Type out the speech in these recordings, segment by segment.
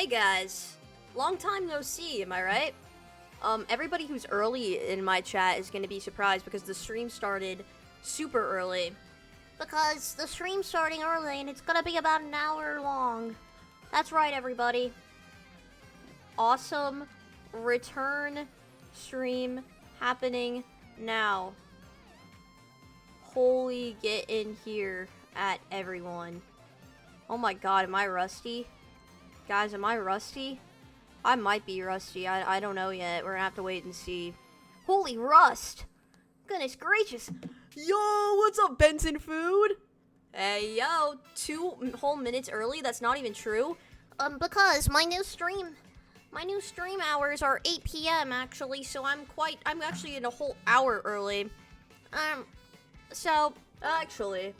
Hey guys, long time no see, am I right? Everybody who's early in my chat is gonna be surprised because the stream started super early. Because the stream's starting early and it's gonna be about an hour long. That's right, everybody. Awesome return stream happening now. Holy, get in here at everyone. Oh my god, am I rusty? Guys, am I rusty? I might be rusty. I don't know yet. We're gonna have to wait and see. Holy rust! Goodness gracious. Yo, what's up, Benson Food? Hey, yo, 2 whole minutes early? That's not even true. Because my new stream hours are 8 p.m. actually, so I'm actually in a whole hour early. Actually,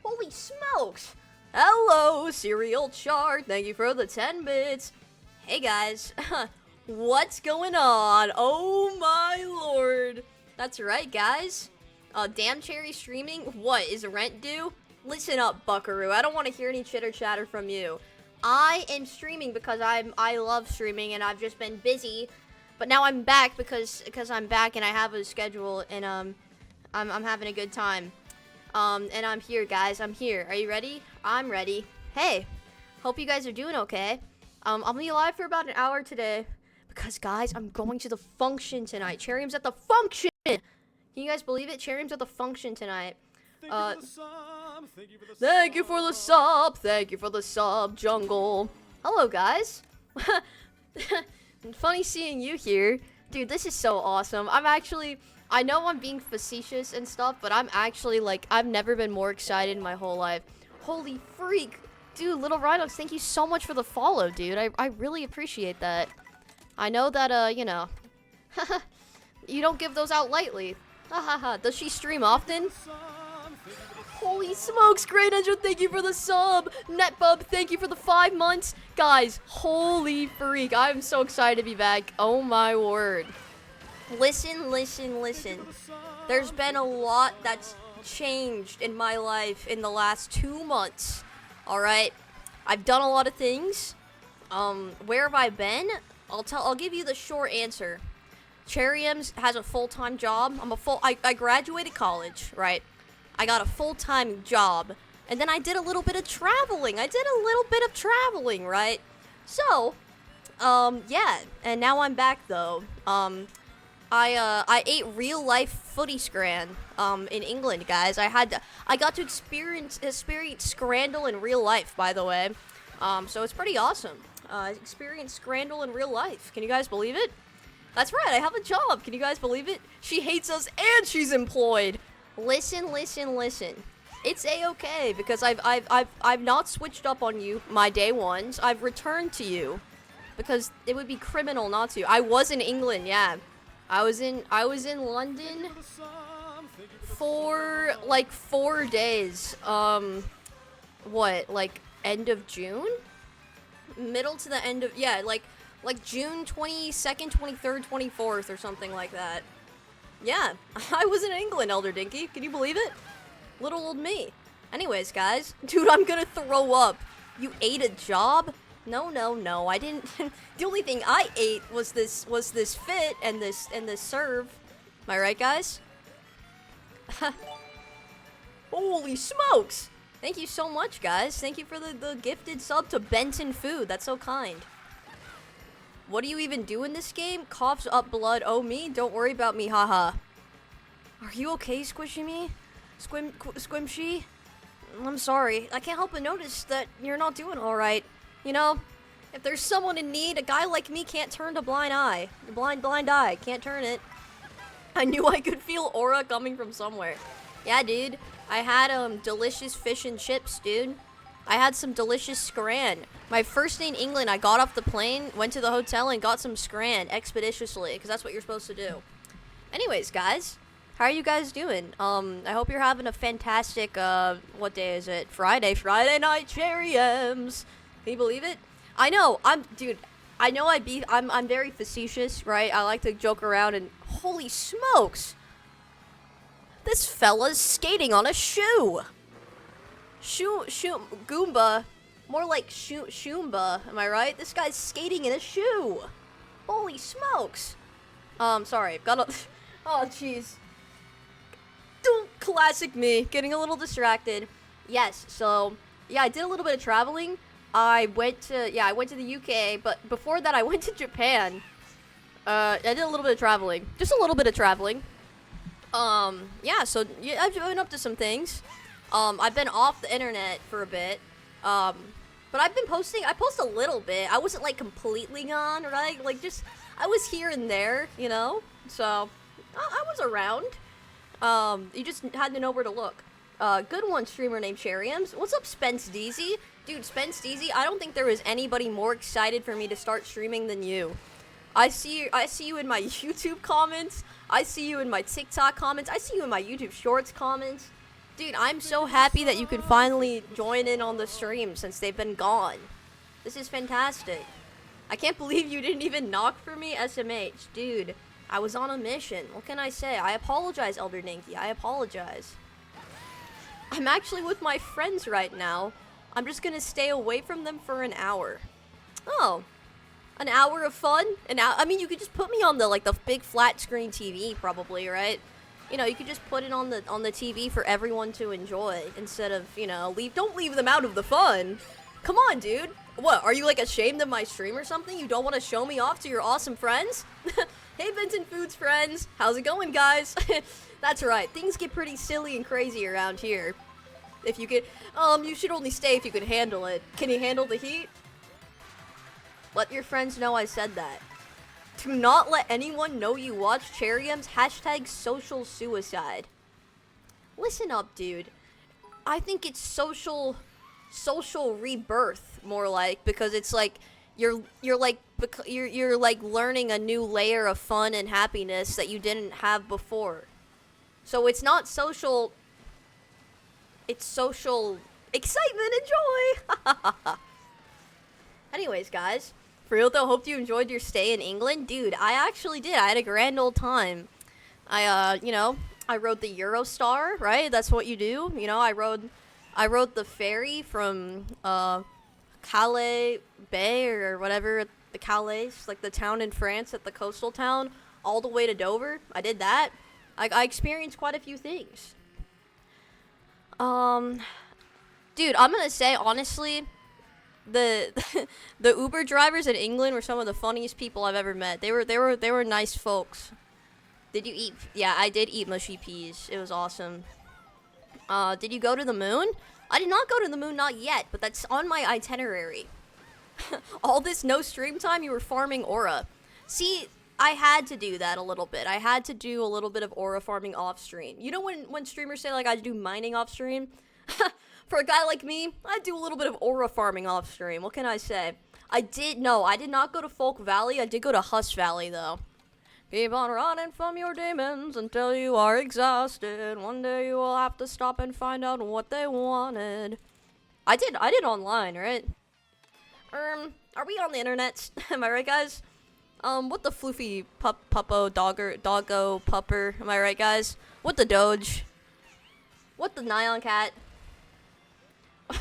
holy smokes! Hello, Serial Chart. Thank you for the 10 bits. Hey guys, what's going on? Oh my lord. That's right, guys. Damn Cherry streaming? What, is rent due? Listen up, buckaroo. I don't want to hear any chitter chatter from you. I am streaming because I love streaming and I've just been busy. But now I'm back because I'm back and I have a schedule and I'm having a good time. And I'm here, guys. I'm here. Are you ready? I'm ready. Hey, hope you guys are doing okay. I'll be live for about an hour today because, guys, I'm going to the function tonight. Cherrium's at the function. Can you guys believe it? Cherrium's at the function tonight. Thank you for the sub. Thank you for the sub, Jungle. Hello, guys. Funny seeing you here. Dude, this is so awesome. I know I'm being facetious and stuff, but I'm actually, like, I've never been more excited in my whole life. Holy freak. Dude, Little Rhinos, thank you so much for the follow, dude. I really appreciate that. I know that, you know, you don't give those out lightly. Hahaha. Does she stream often? Holy smokes, Great Angel, thank you for the sub. Netbub, thank you for the 5 months. Guys, holy freak. I'm so excited to be back. Oh my word. Listen. There's been a lot that's changed in my life in the last 2 months. Alright? I've done a lot of things. Where have I been? I'll give you the short answer. Cherriums has a full-time job. I graduated college, right? I got a full-time job. And then I did a little bit of traveling. Right? So, yeah. And now I'm back, though. I ate real life footy scran in England, guys. I got to experience Scrandle in real life, by the way. So it's pretty awesome. Experience Scrandle in real life. Can you guys believe it? That's right, I have a job. Can you guys believe it? She hates us and she's employed. Listen. It's a-okay because I've not switched up on you, my day ones. I've returned to you because it would be criminal not to. I was in England, yeah. I was in London for like 4 days. What, like end of June? Middle to the end of, yeah, like June 22nd, 23rd, 24th or something like that. Yeah, I was in England, Elder Dinky. Can you believe it? Little old me. Anyways, guys, dude, I'm gonna throw up. You ate a job? No, I didn't. The only thing I ate was this fit and this serve. Am I right, guys? Holy smokes! Thank you so much, guys. Thank you for the gifted sub to Benton Food. That's so kind. What do you even do in this game? Coughs up blood. Oh, me? Don't worry about me, haha. Are you okay, Squishy me? Squimshy? I'm sorry. I can't help but notice that you're not doing alright. You know, if there's someone in need, a guy like me can't turn a blind eye. A blind eye. Can't turn it. I knew I could feel aura coming from somewhere. Yeah, dude. I had, delicious fish and chips, dude. I had some delicious scran. My first day in England, I got off the plane, went to the hotel, and got some scran expeditiously, because that's what you're supposed to do. Anyways, guys, how are you guys doing? I hope you're having a fantastic, what day is it? Friday night, Cherry M's. Can you believe it? I know, I'm very facetious, right? I like to joke around, and holy smokes! This fella's skating on a shoe! Goomba More like Shumba, am I right? This guy's skating in a shoe. Holy smokes. Sorry, got a... Oh, jeez. Classic me, getting a little distracted. Yes, so, yeah, I did a little bit of traveling. I went to the UK, but before that I went to Japan. I did a little bit of traveling. Just a little bit of traveling. Yeah, so, yeah, I've been up to some things. I've been off the internet for a bit. But I've been posting, I post a little bit. I wasn't, like, completely gone, right? Like, just, I was here and there, you know? So, I was around. You just had to know where to look. Good one, streamer named Cherryums. What's up, Spence Deezy? Dude, Spence Deezy, I don't think there was anybody more excited for me to start streaming than you. I see you in my YouTube comments. I see you in my TikTok comments. I see you in my YouTube Shorts comments. Dude, I'm so happy that you can finally join in on the stream since they've been gone. This is fantastic. I can't believe you didn't even knock for me, SMH. Dude, I was on a mission. What can I say? I apologize, Elder Ninky. I apologize. I'm actually with my friends right now. I'm just gonna stay away from them for an hour. Oh. An hour of fun? I mean, you could just put me on the big flat screen TV, probably, right? You know, you could just put it on the TV for everyone to enjoy instead of, you know, don't leave them out of the fun. Come on, dude. What, are you, like, ashamed of my stream or something? You don't want to show me off to your awesome friends? Hey, Vincent Foods friends. How's it going, guys? That's right. Things get pretty silly and crazy around here. If you could, you should only stay if you could handle it. Can you handle the heat? Let your friends know I said that. Do not let anyone know you watch Cherryums. Hashtag social suicide. Listen up, dude. I think it's social rebirth, more like, because it's like you're like learning a new layer of fun and happiness that you didn't have before. So it's not social. It's social excitement and joy. Anyways, guys. For real though, hope you enjoyed your stay in England. Dude, I actually did. I had a grand old time. I rode the Eurostar, right? That's what you do. You know, I rode the ferry from, Calais Bay or whatever, the Calais, like the town in France at the coastal town, all the way to Dover. I did that. I experienced quite a few things. Dude, I'm gonna say, honestly, the Uber drivers in England were some of the funniest people I've ever met. They were nice folks. Did you eat? Yeah, I did eat mushy peas. It was awesome. Did you go to the moon? I did not go to the moon, not yet, but that's on my itinerary. All this no stream time, you were farming aura. See, I had to do that a little bit. I had to do a little bit of aura farming off stream. You know when streamers say, like, I do mining off stream? For a guy like me, I do a little bit of aura farming off stream. What can I say? I did not go to Folk Valley. I did go to Huss Valley, though. Keep on running from your demons until you are exhausted. One day you will have to stop and find out what they wanted. I did online, right? Are we on the internet? Am I right, guys? What the floofy puppo doggo pupper? Am I right, guys? What the doge? What the Nyan cat?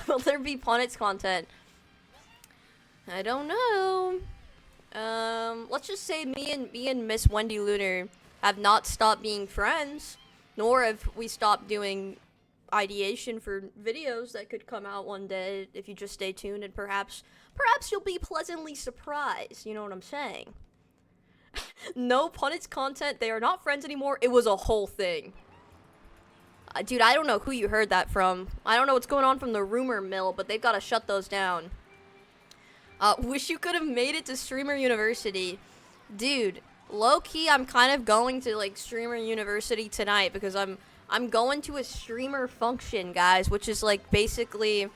Will there be Punnets content? I don't know. Let's just say me and Miss Wendy Lunar have not stopped being friends, nor have we stopped doing ideation for videos that could come out one day if you just stay tuned, and perhaps you'll be pleasantly surprised. You know what I'm saying? No Punnets content. They are not friends anymore. It was a whole thing. Dude, I don't know who you heard that from. I don't know what's going on from the rumor mill, but they've got to shut those down. Wish you could have made it to Streamer University. Dude, low-key, I'm kind of going to, like, Streamer University tonight because I'm going to a streamer function, guys, which is, like, basically,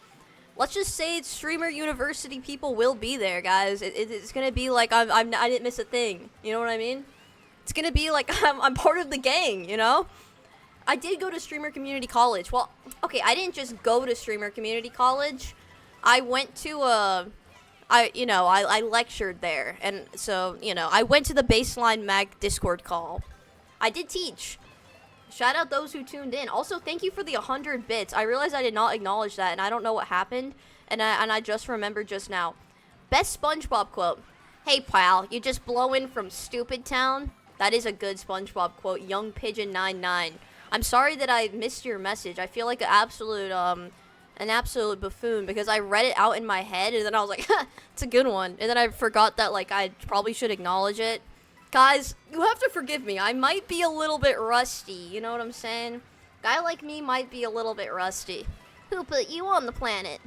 let's just say it's Streamer University people will be there, guys. It's gonna be like I didn't miss a thing. You know what I mean? It's gonna be like I'm part of the gang, you know? I did go to Streamer Community College. Well, okay, I didn't just go to Streamer Community College. I went to I lectured there, and so, you know, I went to the Baseline Mag Discord call. I did teach. Shout out those who tuned in. Also, thank you for the 100 bits. I realized I did not acknowledge that, and I don't know what happened. and I just remembered just now. Best SpongeBob quote. Hey pal, you just blow in from Stupid Town? That is a good SpongeBob quote. Young Pigeon 99. I'm sorry that I missed your message. I feel like an absolute buffoon because I read it out in my head and then I was like, it's a good one. And then I forgot that like I probably should acknowledge it. Guys, you have to forgive me. I might be a little bit rusty. You know what I'm saying? Guy like me might be a little bit rusty. Who put you on the planet?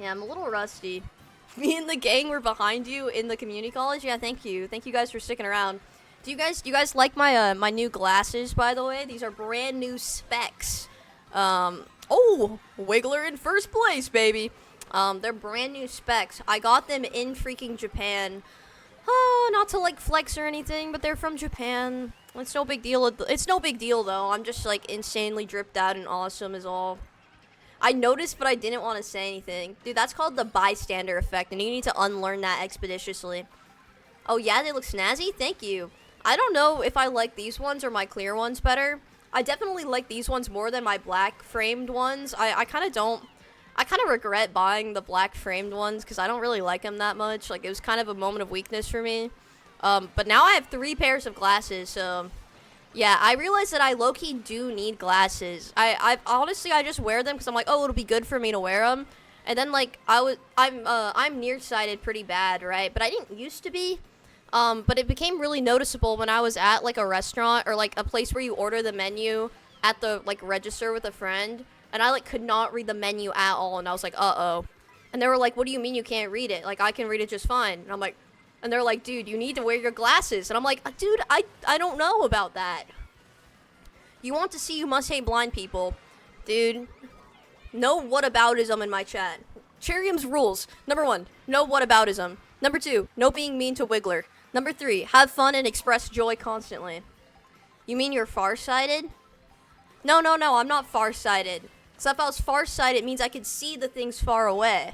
Yeah, I'm a little rusty. Me and the gang were behind you in the community college. Yeah, thank you. Thank you guys for sticking around. Do you guys like my my new glasses, by the way? These are brand new specs. Oh, Wiggler in first place, baby. They're brand new specs. I got them in freaking Japan. Not to like flex or anything, but they're from Japan. It's no big deal. It's no big deal though. I'm just like insanely dripped out and awesome is all. I noticed, but I didn't want to say anything. Dude, that's called the bystander effect, and you need to unlearn that expeditiously. Oh yeah, they look snazzy? Thank you. I don't know if I like these ones or my clear ones better. I definitely like these ones more than my black framed ones. I kind of don't. I kind of regret buying the black framed ones because I don't really like them that much. Like, it was kind of a moment of weakness for me. But now I have 3 pairs of glasses, so... Yeah, I realized that I low-key do need glasses. I honestly, I just wear them because I'm like, oh, it'll be good for me to wear them. And then, like, I'm nearsighted pretty bad, right? But I didn't used to be. But it became really noticeable when I was at, like, a restaurant or, like, a place where you order the menu at the, like, register with a friend. And I, like, could not read the menu at all. And I was like, uh-oh. And they were like, what do you mean you can't read it? Like, I can read it just fine. And I'm like... And they're like, dude, you need to wear your glasses. And I'm like, dude, I don't know about that. You want to see, you must hate blind people. Dude, no whataboutism in my chat. Cherium's rules. Number 1, no whataboutism. Number 2, no being mean to Wiggler. Number 3, have fun and express joy constantly. You mean you're farsighted? No, I'm not farsighted. Because if I was farsighted, it means I could see the things far away.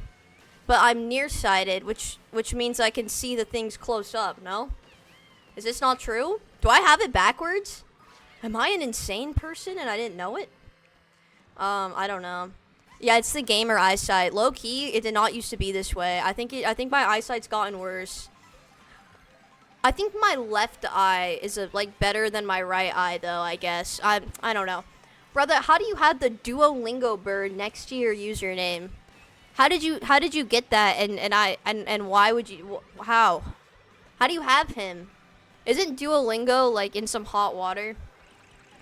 But I'm nearsighted, which means I can see the things close up, no? Is this not true? Do I have it backwards? Am I an insane person and I didn't know it? I don't know. Yeah, it's the gamer eyesight. Low key, it did not used to be this way. I think my eyesight's gotten worse. I think my left eye is like better than my right eye though, I guess. I don't know. Brother, how do you have the Duolingo bird next to your username? How did you get that and why would you how do you have him? Isn't Duolingo like in some hot water?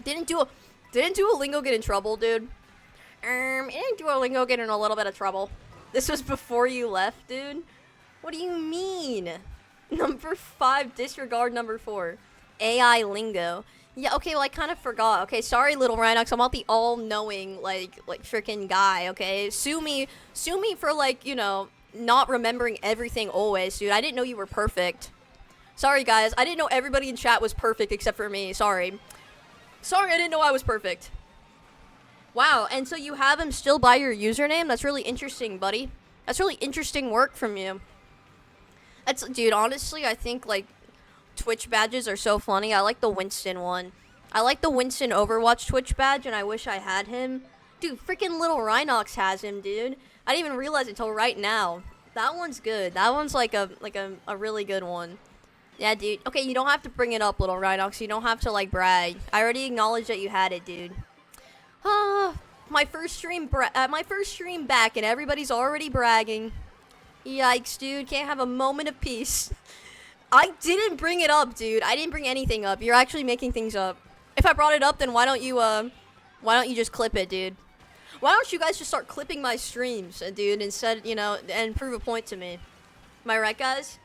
Didn't Duolingo get in trouble, dude? Didn't Duolingo get in a little bit of trouble? This was before you left, dude? What do you mean? Number 5, disregard number 4. AI lingo. Yeah, okay, well, I kind of forgot. Okay, sorry, little Rhinox. I'm not the all-knowing, like freaking guy, okay? Sue me for, like, you know, not remembering everything always, dude. I didn't know you were perfect. Sorry, guys. I didn't know everybody in chat was perfect except for me. Sorry. Sorry, I didn't know I was perfect. Wow, and so you have him still by your username? That's really interesting, buddy. That's really interesting work from you. Dude, honestly, I think, like, Twitch badges are so funny. I like the Winston one. I like the Winston Overwatch Twitch badge, and I wish I had him. Dude, freaking little Rhinox has him, dude. I didn't even realize it until right now. That one's good. That one's like a really good one. Yeah, dude. Okay, you don't have to bring it up, little Rhinox. You don't have to, like, brag. I already acknowledged that you had it, dude. My first stream back, and everybody's already bragging. Yikes, dude. Can't have a moment of peace. I didn't bring it up, dude. I didn't bring anything up. You're actually making things up. If I brought it up, then why don't you just clip it, dude? Why don't you guys just start clipping my streams, dude, instead, you know, and prove a point to me? Am I right, guys?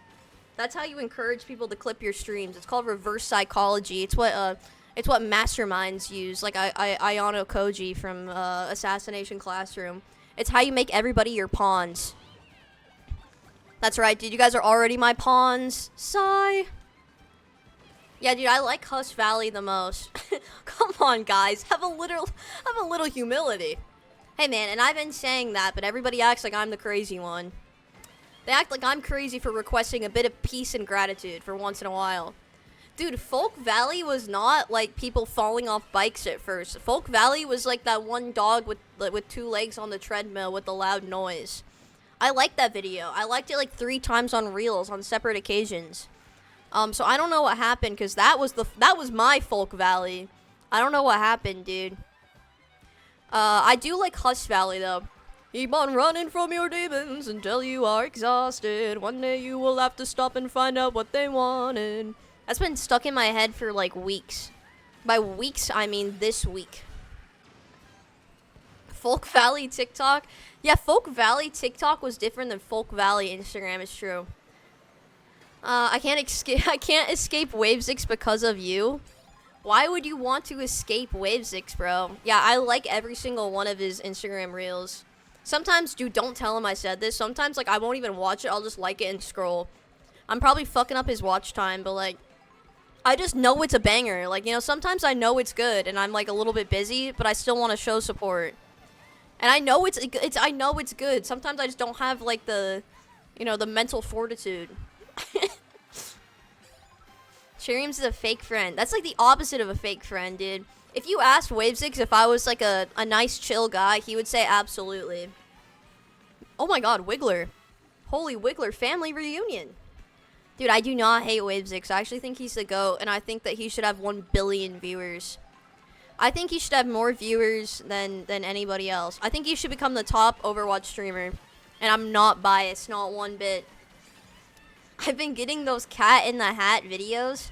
That's how you encourage people to clip your streams. It's called reverse psychology. It's what masterminds use, like Ayano Koji from Assassination Classroom. It's how you make everybody your pawns. That's right, dude. You guys are already my pawns. Sigh. Yeah, dude, I like Huss Valley the most. Come on, guys. Have a little humility. Hey, man, and I've been saying that, but everybody acts like I'm the crazy one. They act like I'm crazy for requesting a bit of peace and gratitude for once in a while. Dude, Folk Valley was not like people falling off bikes at first. Folk Valley was like that one dog with 2 legs on the treadmill with the loud noise. I liked that video. I liked it like 3 times on Reels on separate occasions. So I don't know what happened, because that was my Folk Valley. I don't know what happened, dude. I do like Huss Valley though. Keep on running from your demons until you are exhausted. One day you will have to stop and find out what they wanted. That's been stuck in my head for like weeks. By weeks, I mean this week. Folk Valley TikTok. Yeah, Folk Valley TikTok was different than Folk Valley Instagram, it's true. I can't escape Wavesix because of you. Why would you want to escape Wavesix, bro? Yeah, I like every single one of his Instagram reels. Sometimes, dude, don't tell him I said this. Sometimes, like, I won't even watch it. I'll just like it and scroll. I'm probably fucking up his watch time, but, like, I just know it's a banger. Like, you know, sometimes I know it's good and I'm, like, a little bit busy, but I still want to show support. And I know I know it's good. Sometimes I just don't have, like, the, you know, the mental fortitude. Cheeriums is a fake friend. That's, like, the opposite of a fake friend, dude. If you asked Wavesix if I was, like, a nice, chill guy, he would say absolutely. Oh my god, Wiggler. Holy Wiggler, family reunion. Dude, I do not hate Wavesix. I actually think he's the GOAT, and I think that he should have 1 billion viewers. I think he should have more viewers than anybody else. I think he should become the top Overwatch streamer. And I'm not biased, not one bit. I've been getting those Cat in the Hat videos.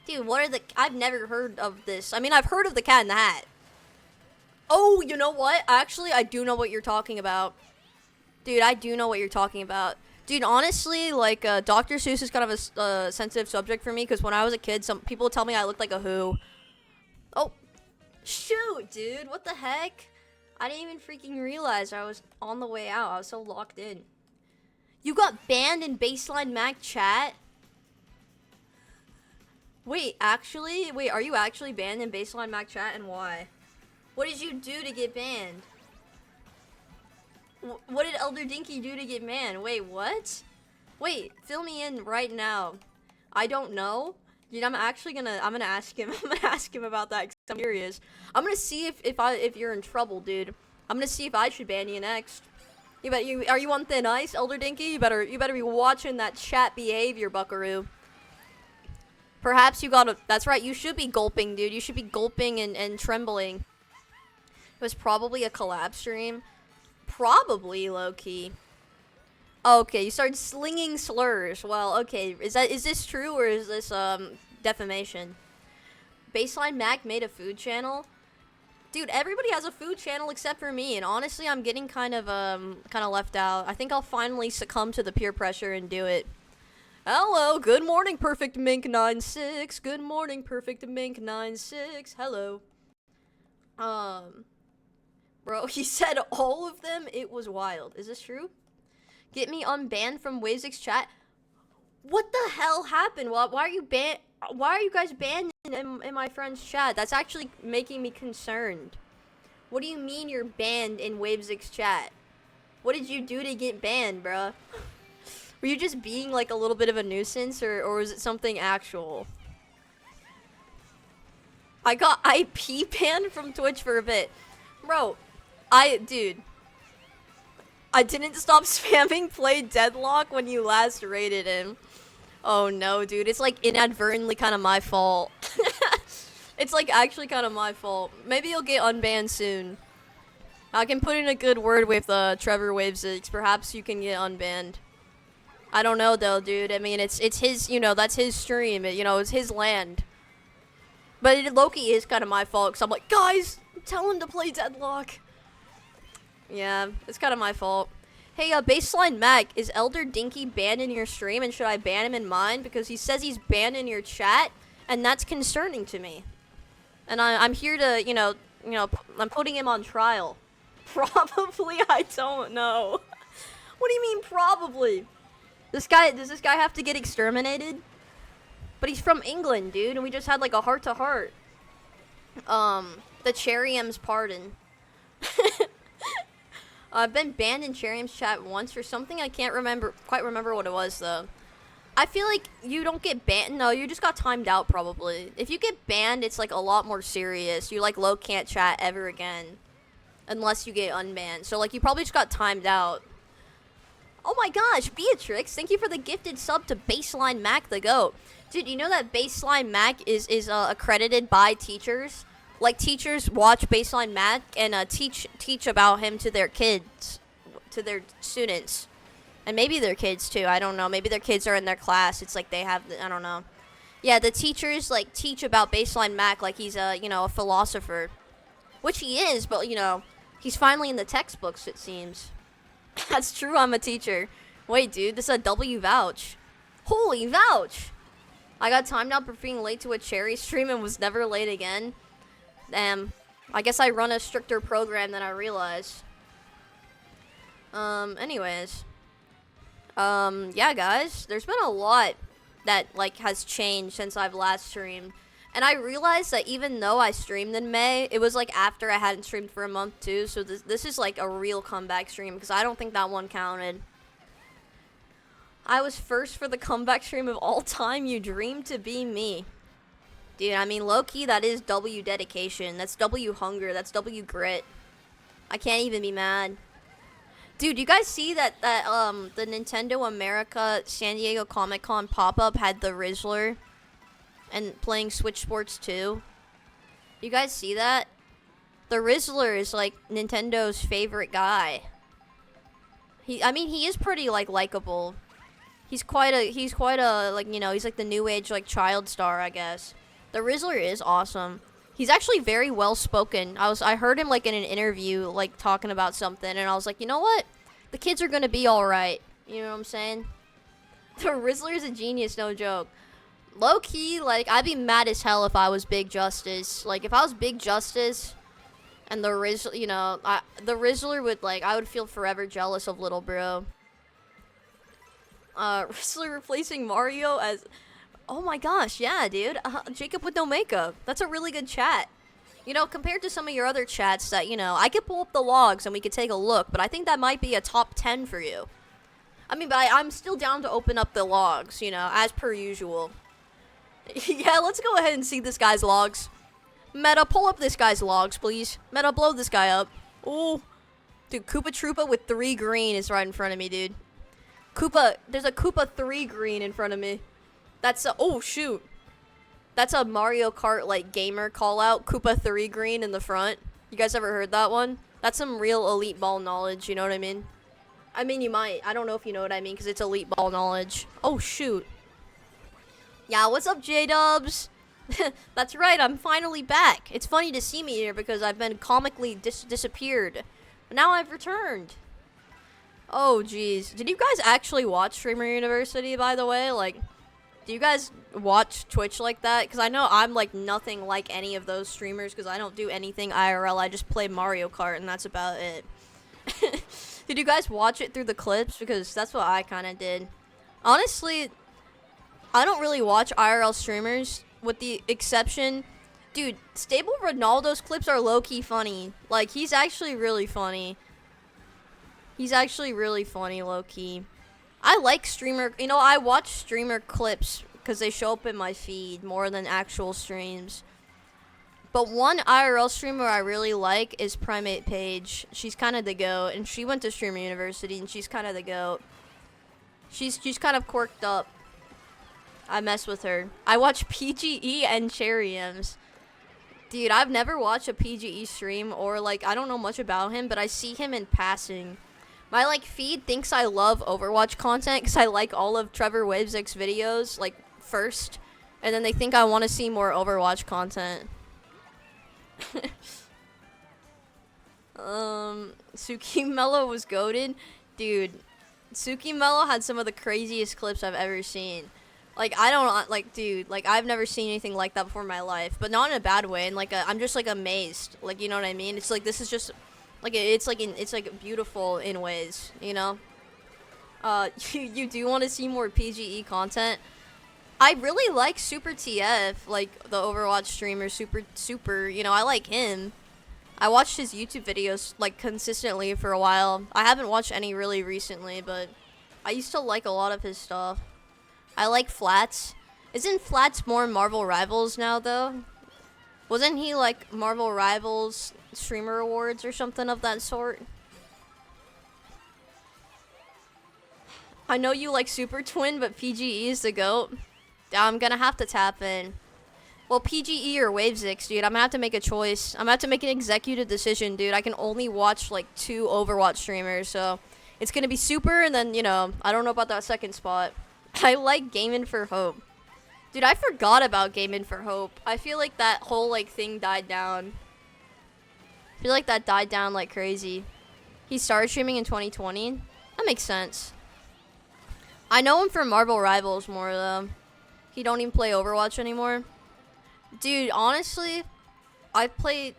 Dude, what are I've never heard of this. I mean, I've heard of the Cat in the Hat. Oh, you know what? Actually, I do know what you're talking about. Dude, I do know what you're talking about. Dude, honestly, like, Dr. Seuss is kind of a sensitive subject for me, because when I was a kid, some people tell me I looked like a who. Oh, shoot, dude, what the heck? I didn't even freaking realize I was on the way out. I was so locked in. You got banned in Baseline Mac chat? Wait, actually? Wait, are you actually banned in Baseline Mac chat, and why? What did you do to get banned? What did Elder Dinky do to get banned? Wait, what? Wait, fill me in right now. I don't know. Dude, I'm gonna ask him. I'm gonna ask him about that, 'cause I'm curious. I'm gonna see if you're in trouble, dude. I'm gonna see if I should ban you next. Are you on thin ice, Elder Dinky? You better be watching that chat behavior, buckaroo. Perhaps that's right, you should be gulping, dude. You should be gulping and trembling. It was probably a collab stream. Probably, low-key. Okay, you started slinging slurs. Well, okay, is this true, or is this, defamation? Baseline Mac made a food channel? Dude, everybody has a food channel except for me, and honestly, I'm getting kind of left out. I think I'll finally succumb to the peer pressure and do it. Hello, good morning, Perfect Mink 96. Good morning, Perfect Mink 96. Hello. Bro, he said all of them. It was wild. Is this true? Get me unbanned from Wavesix chat. What the hell happened? Why are you guys banned in my friend's chat? That's actually making me concerned. What do you mean you're banned in Wavesix chat? What did you do to get banned, bruh? Were you just being like a little bit of a nuisance, or was it something actual? I got IP banned from Twitch for a bit. Bro, dude. I didn't stop spamming play Deadlock when you last rated him. Oh no, dude. It's like inadvertently kind of my fault. It's like actually kind of my fault. Maybe you'll get unbanned soon. I can put in a good word with Trevor Wavesix. Perhaps you can get unbanned. I don't know though, dude. I mean, it's his, you know, that's his stream. It's his land. But low-key is kind of my fault, because I'm like, guys, tell him to play Deadlock. Yeah, it's kind of my fault. Hey, Baseline Mac, is Elder Dinky banned in your stream, and should I ban him in mine? Because he says he's banned in your chat, and that's concerning to me. And I'm here to, I'm putting him on trial. Probably, I don't know. What do you mean, probably? Does this guy have to get exterminated? But he's from England, dude, and we just had, like, a heart-to-heart. The Cherryum's pardon. I've been banned in Cherryum's chat once for something I can't quite remember what it was, though. I feel like you don't get banned. No, you just got timed out probably. If you get banned, it's like a lot more serious. You like low can't chat ever again. Unless you get unbanned. So like you probably just got timed out. Oh my gosh, Beatrix, thank you for the gifted sub to Baseline Mac the GOAT. Dude, you know that Baseline Mac is accredited by teachers? Like teachers watch Baseline Mac and teach about him to their kids, to their students. And maybe their kids too, I don't know. Maybe their kids are in their class. It's like they have, I don't know. Yeah, the teachers like teach about Baseline Mac like he's a, you know, a philosopher. Which he is, but you know, he's finally in the textbooks, it seems. That's true, I'm a teacher. Wait, dude, this is a W vouch. Holy vouch! I got timed out for being late to a cherry stream and was never late again. I guess I run a stricter program than I realized. Anyways. Yeah, guys, there's been a lot that, like, has changed since I've last streamed. And I realized that even though I streamed in May, it was, like, after I hadn't streamed for a month, too. So this is, like, a real comeback stream, because I don't think that one counted. I was first for the comeback stream of all time. You dreamed to be me. Dude, I mean, low-key, that is W dedication. That's W hunger. That's W grit. I can't even be mad. Dude, you guys see that the Nintendo America San Diego Comic-Con pop-up had the Rizzler and playing Switch Sports 2? You guys see that? The Rizzler is like Nintendo's favorite guy. I mean, he is pretty like likable. He's quite a like, you know, he's like the new age like child star, I guess. The Rizzler is awesome. He's actually very well spoken. I heard him like in an interview like talking about something, and I was like, you know what? The kids are gonna be all right. You know what I'm saying? The Rizzler is a genius, no joke. Low key, like I'd be mad as hell if I was Big Justice. Like if I was Big Justice, and the Rizzler, you know, the Rizzler would like I would feel forever jealous of little bro. Rizzler replacing Mario as. Oh my gosh, yeah, dude. Jacob with no makeup. That's a really good chat. You know, compared to some of your other chats that, you know, I could pull up the logs and we could take a look, but I think that might be a top 10 for you. I mean, but I'm still down to open up the logs, you know, as per usual. Yeah, let's go ahead and see this guy's logs. Meta, pull up this guy's logs, please. Meta, blow this guy up. Ooh. Dude, Koopa Troopa with 3 green is right in front of me, dude. There's a Koopa 3 green in front of me. That's a, oh shoot. That's a Mario Kart like gamer call out. Koopa 3 green in the front. You guys ever heard that one? That's some real elite ball knowledge, you know what I mean? I mean, you might. I don't know if you know what I mean because it's elite ball knowledge. Oh shoot. Yeah, what's up, J-Dubs? That's right, I'm finally back. It's funny to see me here because I've been comically disappeared. But now I've returned. Oh jeez. Did you guys actually watch Streamer University, by the way? Like, do you guys watch Twitch like that? Because I know I'm like nothing like any of those streamers because I don't do anything IRL. I just play Mario Kart and that's about it. Did you guys watch it through the clips? Because that's what I kind of did. Honestly, I don't really watch IRL streamers with the exception. Dude, Stable Ronaldo's clips are low-key funny. Like, he's actually really funny. He's actually really funny, low-key. I like streamer, you know, I watch streamer clips because they show up in my feed more than actual streams. But one IRL streamer I really like is Primate Paige. She's kind of the GOAT, and she went to Streamer University, and she's kind of the GOAT. She's kind of quirked up. I mess with her. I watch PGE and Cherry M's. Dude, I've never watched a PGE stream, or like, I don't know much about him, but I see him in passing. My, like, feed thinks I love Overwatch content because I like all of Trevor Wavesick's videos, like, first. And then they think I want to see more Overwatch content. Suki Mello was goated. Dude, Suki Mello had some of the craziest clips I've ever seen. Like, I don't, like, dude, like, I've never seen anything like that before in my life. But not in a bad way. And, like, I'm just, like, amazed. Like, you know what I mean? It's like, this is just... Like, it's like beautiful in ways, you know? You do want to see more PGE content? I really like Super TF, like, the Overwatch streamer, Super, you know, I like him. I watched his YouTube videos, like, consistently for a while. I haven't watched any really recently, but I used to like a lot of his stuff. I like Flats. Isn't Flats more Marvel Rivals now, though? Wasn't he, like, Marvel Rivals Streamer Awards or something of that sort? I know you like Super Twin, but PGE is the GOAT. I'm gonna have to tap in. Well, PGE or WaveZix, dude, I'm gonna have to make a choice. I'm gonna have to make an executive decision, dude. I can only watch, like, 2 Overwatch streamers, so it's gonna be Super, and then, you know, I don't know about that second spot. I like Gaming for Hope. Dude, I forgot about Gaming for Hope. I feel like that whole, like, thing died down. I feel like that died down like crazy. He started streaming in 2020. That makes sense. I know him from Marvel Rivals more, though. He don't even play Overwatch anymore. Dude, honestly, I've played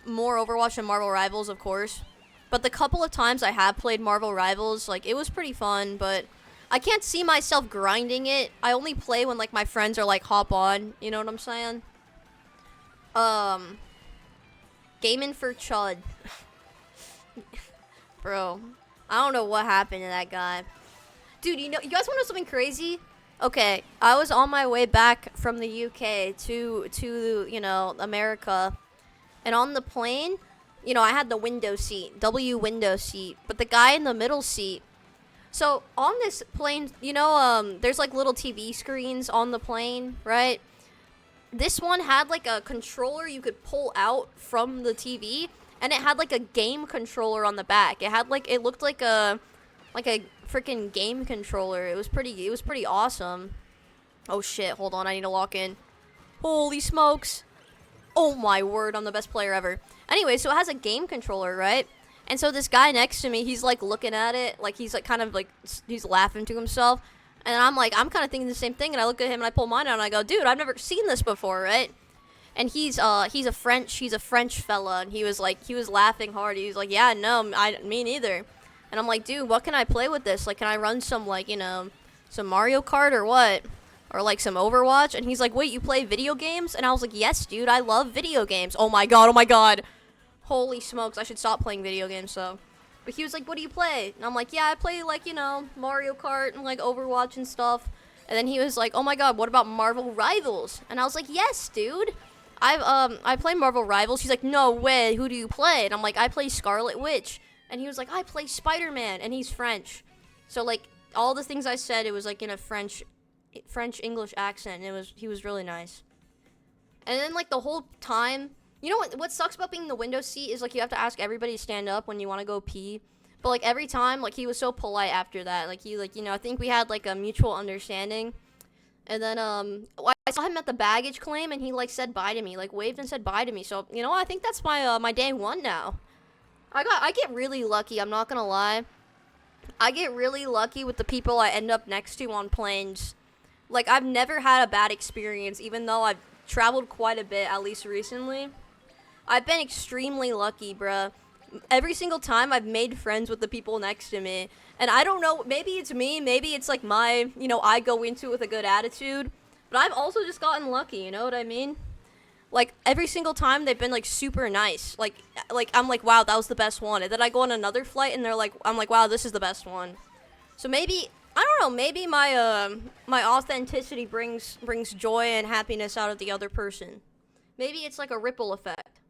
more Overwatch than Marvel Rivals, of course. But the couple of times I have played Marvel Rivals, like, it was pretty fun, but I can't see myself grinding it. I only play when, like, my friends are, like, hop on. You know what I'm saying? Gaming for Chud. Bro, I don't know what happened to that guy. Dude, you guys want to know something crazy? Okay, I was on my way back from the UK to you know, America. And on the plane, you know, I had the window seat, window seat, but the guy in the middle seat. So, on this plane, you know, there's like little TV screens on the plane, right? This one had like a controller you could pull out from the TV, and it had like a game controller on the back. It had like, it looked like a freaking game controller. It was pretty awesome. Oh shit, hold on, I need to lock in. Holy smokes. Oh my word, I'm the best player ever. Anyway, so it has a game controller, right? And so this guy next to me, he's like looking at it, like he's like kind of like, he's laughing to himself. And I'm like, I'm kind of thinking the same thing, and I look at him and I pull mine out and I go, dude, I've never seen this before, right? And he's a French fella, and he was laughing hard. He was like, yeah, no, me neither. And I'm like, dude, what can I play with this? Like, can I run some, like, you know, some Mario Kart or what? Or, like, some Overwatch? And he's like, wait, you play video games? And I was like, yes, dude, I love video games. Oh, my God, oh, my God. Holy smokes, I should stop playing video games, so. But he was like, what do you play? And I'm like, yeah, I play, like, you know, Mario Kart and, like, Overwatch and stuff. And then he was like, oh, my God, what about Marvel Rivals? And I was like, yes, dude. I play Marvel Rivals. He's like, no way, who do you play? And I'm like, I play Scarlet Witch. And he was like, I play Spider-Man, and he's French. So, like, all the things I said, it was, like, in a French-English accent, and he was really nice. And then, like, the whole time, you know what sucks about being in the window seat is, like, you have to ask everybody to stand up when you want to go pee. But, like, every time, like, he was so polite after that. Like, he, like, you know, I think we had, like, a mutual understanding. And then, I saw him at the baggage claim, and he, like, said bye to me, like, waved and said bye to me. So, you know, I think that's my day one now. I get really lucky, I'm not gonna lie. I get really lucky with the people I end up next to on planes. Like, I've never had a bad experience, even though I've traveled quite a bit, at least recently. I've been extremely lucky, bruh. Every single time I've made friends with the people next to me. And I don't know, maybe it's me, maybe it's like my, you know, I go into it with a good attitude. But I've also just gotten lucky, you know what I mean? Like, every single time, they've been, like, super nice. Like, I'm like, wow, that was the best one. And then I go on another flight, and I'm like, wow, this is the best one. So maybe, I don't know, maybe my authenticity brings joy and happiness out of the other person. Maybe it's like a ripple effect.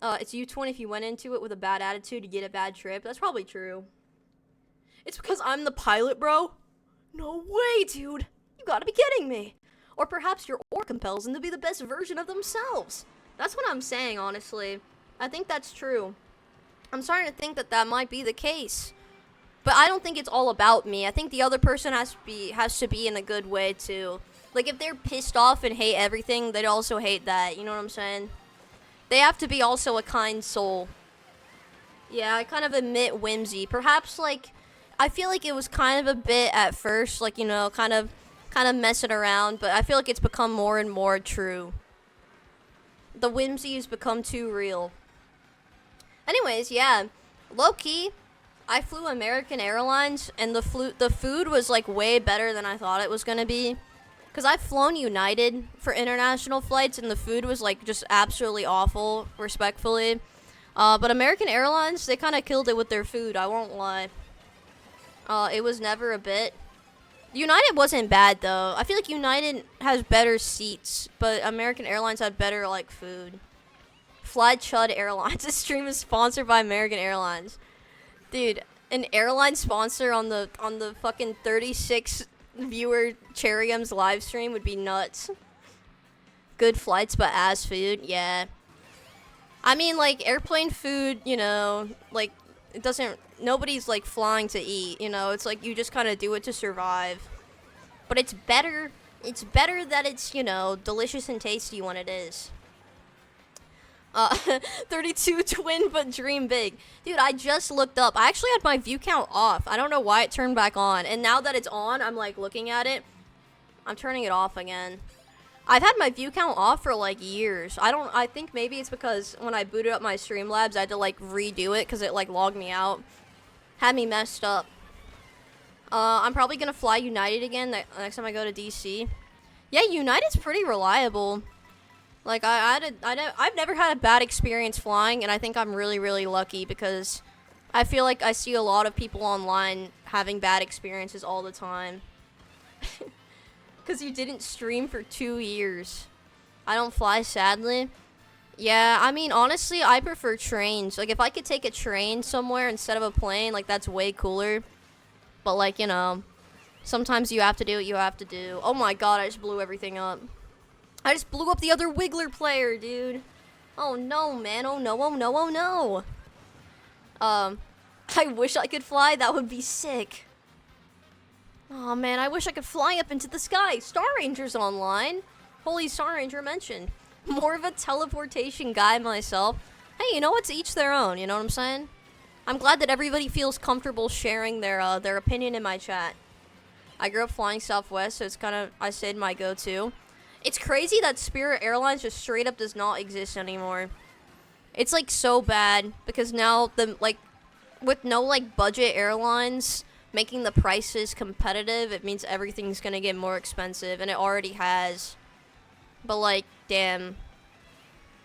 It's U20 if you went into it with a bad attitude, you get a bad trip. That's probably true. It's because I'm the pilot, bro? No way, dude. You gotta be kidding me. Or perhaps your aura compels them to be the best version of themselves. That's what I'm saying, honestly. I think that's true. I'm starting to think that might be the case. But I don't think it's all about me. I think the other person has to be in a good way, too. Like, if they're pissed off and hate everything, they'd also hate that. You know what I'm saying? They have to be also a kind soul. Yeah, I kind of admit whimsy. Perhaps, like, I feel like it was kind of a bit at first, like, you know, kind of messing around, but I feel like it's become more and more true. The whimsy has become too real. Anyways, yeah, low-key, I flew American Airlines, and the food was, like, way better than I thought it was gonna be. Because I've flown United for international flights, and the food was, like, just absolutely awful, respectfully. But American Airlines, they kind of killed it with their food, I won't lie. It was never a bit. United wasn't bad though. I feel like United has better seats, but American Airlines had better like food. Fly Chud Airlines. This stream is sponsored by American Airlines. Dude, an airline sponsor on the fucking 36 viewer Cherryums live stream would be nuts. Good flights but ass food. Yeah. I mean, like, airplane food, you know, like, it doesn't, nobody's, like, flying to eat, you know, it's like you just kind of do it to survive. But it's better that it's, you know, delicious and tasty when it is. 32 twin but dream big. Dude, I just looked up. I actually had my view count off. I don't know why it turned back on. And now that it's on, I'm, like, looking at it. I'm turning it off again. I've had my view count off for like years. I think maybe it's because when I booted up my Streamlabs, I had to like redo it because it like logged me out. Had me messed up. I'm probably gonna fly United again next time I go to DC. Yeah, United's pretty reliable. Like I've never had a bad experience flying, and I think I'm really, really lucky because I feel like I see a lot of people online having bad experiences all the time. Because you didn't stream for 2 years. I don't fly, sadly. Yeah, I mean, honestly, I prefer trains. Like, if I could take a train somewhere instead of a plane, like, that's way cooler. But, like, you know, sometimes you have to do what you have to do. Oh my god, I just blew everything up. I just blew up the other Wiggler player, dude. Oh no, man. Oh no, oh no, oh no. I wish I could fly. That would be sick. Oh man, I wish I could fly up into the sky. Star Ranger's online. Holy Star Ranger mentioned. More of a teleportation guy myself. Hey, you know what? To each their own, you know what I'm saying? I'm glad that everybody feels comfortable sharing their opinion in my chat. I grew up flying Southwest, so it's kind of, I said, my go-to. It's crazy that Spirit Airlines just straight up does not exist anymore. It's like so bad because now with no like budget airlines making the prices competitive, it means everything's gonna get more expensive, and it already has. But like, damn,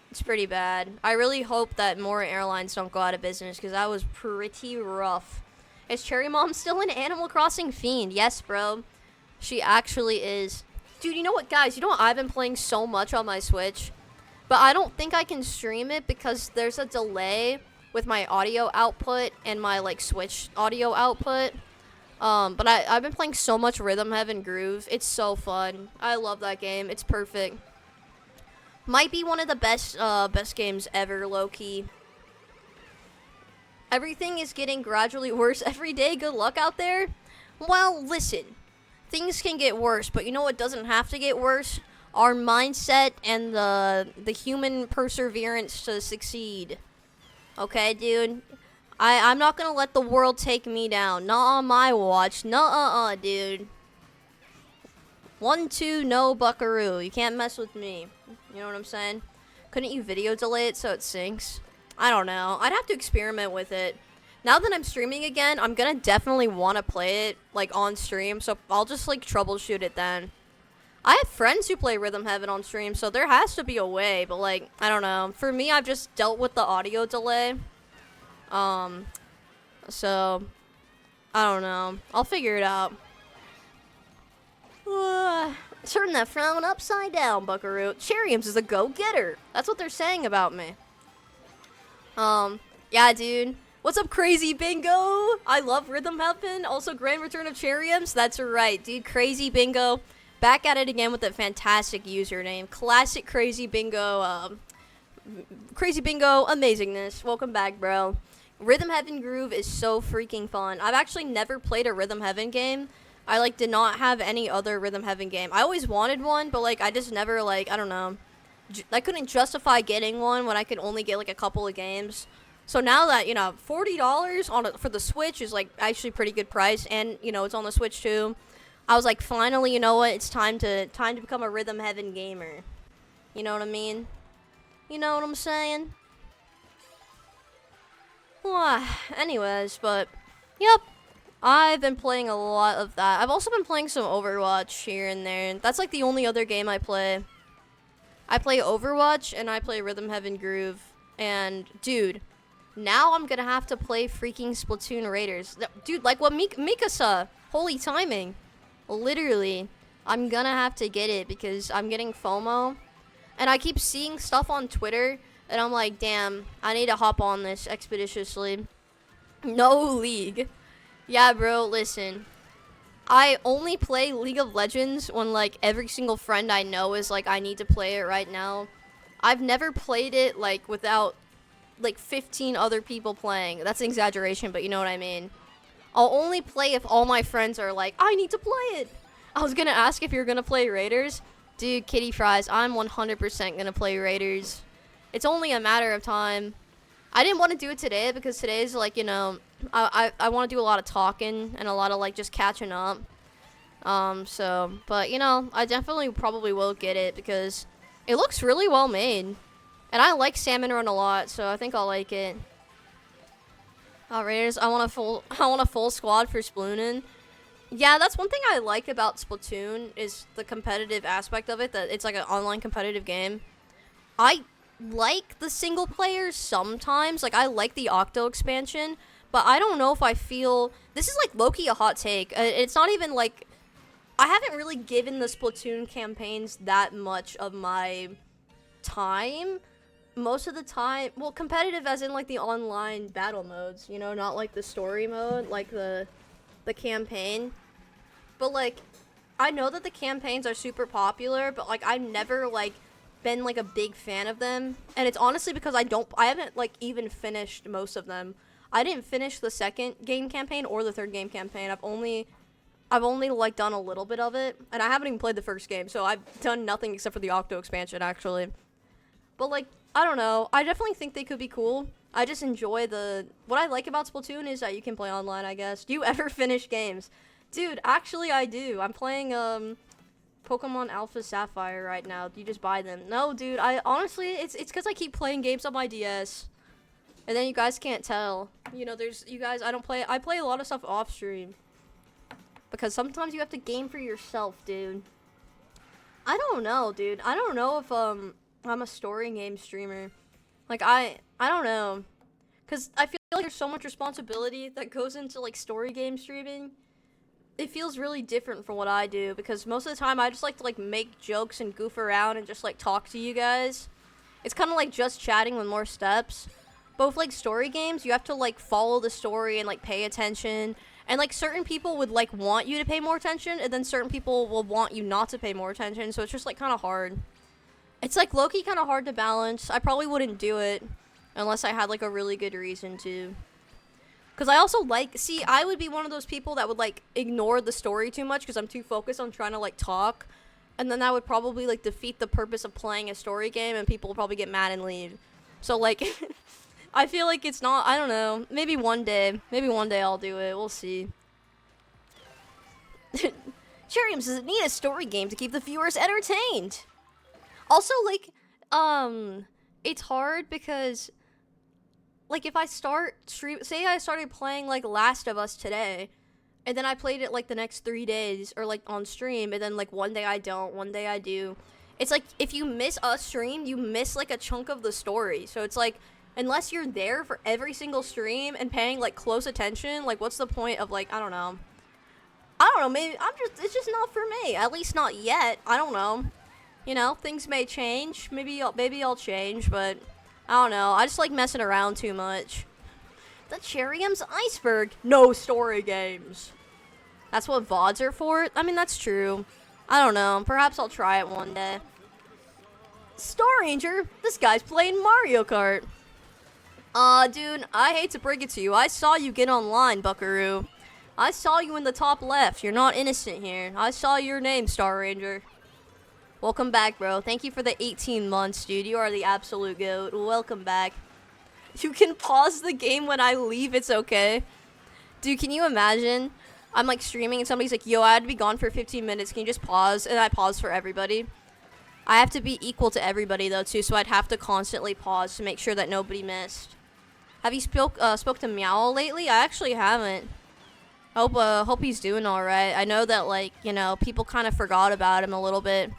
it's pretty bad. I really hope that more airlines don't go out of business, because that was pretty rough. Is Cherry Mom still an Animal Crossing fiend? Yes, bro. She actually is. Dude, you know what, guys? You know what? I've been playing so much on my Switch, but I don't think I can stream it because there's a delay with my audio output and my like Switch audio output. But I've been playing so much Rhythm Heaven Groove. It's so fun. I love that game. It's perfect. Might be one of the best games ever, low-key. Everything is getting gradually worse every day. Good luck out there. Well, listen. Things can get worse, but you know what doesn't have to get worse? Our mindset and the human perseverance to succeed. Okay, dude? I'm not gonna let the world take me down. Not on my watch. Nuh-uh, dude. 1, 2, no buckaroo. You can't mess with me. You know what I'm saying? Couldn't you video delay it so it syncs? I don't know. I'd have to experiment with it. Now that I'm streaming again, I'm gonna definitely want to play it, like, on stream. So I'll just, like, troubleshoot it then. I have friends who play Rhythm Heaven on stream, so there has to be a way. But, like, I don't know. For me, I've just dealt with the audio delay. So, I don't know. I'll figure it out. Turn that frown upside down, buckaroo. Cherryums is a go-getter. That's what they're saying about me. Yeah, dude. What's up, Crazy Bingo? I love Rhythm Heaven. Also, Grand Return of Cherryums. That's right, dude. Crazy Bingo. Back at it again with a fantastic username. Classic Crazy Bingo, Crazy Bingo amazingness. Welcome back, bro. Rhythm Heaven Groove is so freaking fun. I've actually never played a Rhythm Heaven game. I, like, did not have any other Rhythm Heaven game. I always wanted one, but, like, I just never, like, I don't know. I couldn't justify getting one when I could only get, like, a couple of games. So now that, you know, $40 for the Switch is, like, actually pretty good price, and, you know, it's on the Switch, too. I was like, finally, you know what? It's time to become a Rhythm Heaven gamer. You know what I mean? You know what I'm saying? Anyways, but, yep. I've been playing a lot of that. I've also been playing some Overwatch here and there. That's, like, the only other game I play. I play Overwatch, and I play Rhythm Heaven Groove. And, dude, now I'm gonna have to play freaking Splatoon Raiders. Dude, like what Mika saw. Holy timing. Literally, I'm gonna have to get it because I'm getting FOMO. And I keep seeing stuff on Twitter, and I'm like, damn, I need to hop on this expeditiously. No League. Yeah, bro, listen. I only play League of Legends when, like, every single friend I know is like, I need to play it right now. I've never played it, like, without, like, 15 other people playing. That's an exaggeration, but you know what I mean. I'll only play if all my friends are like, I need to play it. I was gonna ask if you're gonna play Raiders. Dude, Kitty Fries, I'm 100% gonna play Raiders. It's only a matter of time. I didn't want to do it today because today's like, you know, I want to do a lot of talking and a lot of like just catching up. But you know, I definitely probably will get it because it looks really well made. And I like Salmon Run a lot, so I think I'll like it. Raiders, I want a full squad for Sploonin'. Yeah, that's one thing I like about Splatoon is the competitive aspect of it, that it's like an online competitive game. I like the single players sometimes, like I like the Octo expansion, but I don't know if I feel, this is like low-key a hot take. It's not even like, I haven't really given the Splatoon campaigns that much of my time. Most of the time, well, competitive as in like the online battle modes, you know, not like the story mode, like the campaign. But like, I know that the campaigns are super popular, but like I've never like been like a big fan of them, and it's honestly because I haven't like even finished most of them. I didn't finish the second game campaign or the third game campaign. I've only like done a little bit of it, and I haven't even played the first game, so I've done nothing except for the Octo expansion actually. But like, I don't know, I definitely think they could be cool. I just enjoy what I like about Splatoon is that you can play online, I guess. Do you ever finish games? Dude, actually I do. I'm playing Pokemon Alpha Sapphire right now. Do you just buy them? No, dude, I honestly, it's because I keep playing games on my DS. And then you guys can't tell. You know, I play a lot of stuff off stream. Because sometimes you have to game for yourself, dude. I don't know, dude. I don't know if I'm a story game streamer. Like, I don't know. Because I feel like there's so much responsibility that goes into, like, story game streaming. It feels really different from what I do. Because most of the time, I just like to, like, make jokes and goof around and just, like, talk to you guys. It's kind of like just chatting with more steps. Both, like, story games, you have to, like, follow the story and, like, pay attention. And, like, certain people would, like, want you to pay more attention. And then certain people will want you not to pay more attention. So it's just, like, kind of hard. It's, like, low-key kind of hard to balance. I probably wouldn't do it unless I had, like, a really good reason to. Because I also like, see, I would be one of those people that would, like, ignore the story too much because I'm too focused on trying to, like, talk. And then that would probably, like, defeat the purpose of playing a story game and people will probably get mad and leave. So, like, I feel like it's not, I don't know. Maybe one day I'll do it. We'll see. Shuriams, does it need a story game to keep the viewers entertained? Also, like, it's hard because, like, if I say I started playing, like, Last of Us today, and then I played it, like, the next 3 days, or, like, on stream, and then, like, one day I don't, one day I do. It's like, if you miss a stream, you miss, like, a chunk of the story. So it's like, unless you're there for every single stream and paying, like, close attention, like, what's the point of, like, I don't know, maybe, it's just not for me. At least not yet. I don't know. You know, things may change. Maybe I'll change, but I don't know. I just like messing around too much. The Cherium's Iceberg. No story games. That's what VODs are for? I mean, that's true. I don't know. Perhaps I'll try it one day. Star Ranger? This guy's playing Mario Kart. Dude, I hate to break it to you. I saw you get online, buckaroo. I saw you in the top left. You're not innocent here. I saw your name, Star Ranger. Welcome back, bro. Thank you for the 18 months, dude. You are the absolute goat. Welcome back. You can pause the game when I leave. It's okay. Dude, can you imagine? I'm, like, streaming and somebody's like, yo, I had to be gone for 15 minutes. Can you just pause? And I pause for everybody. I have to be equal to everybody, though, too, so I'd have to constantly pause to make sure that nobody missed. Have you spoke to Meow lately? I actually haven't. Hope he's doing alright. I know that, like, you know, people kind of forgot about him a little bit.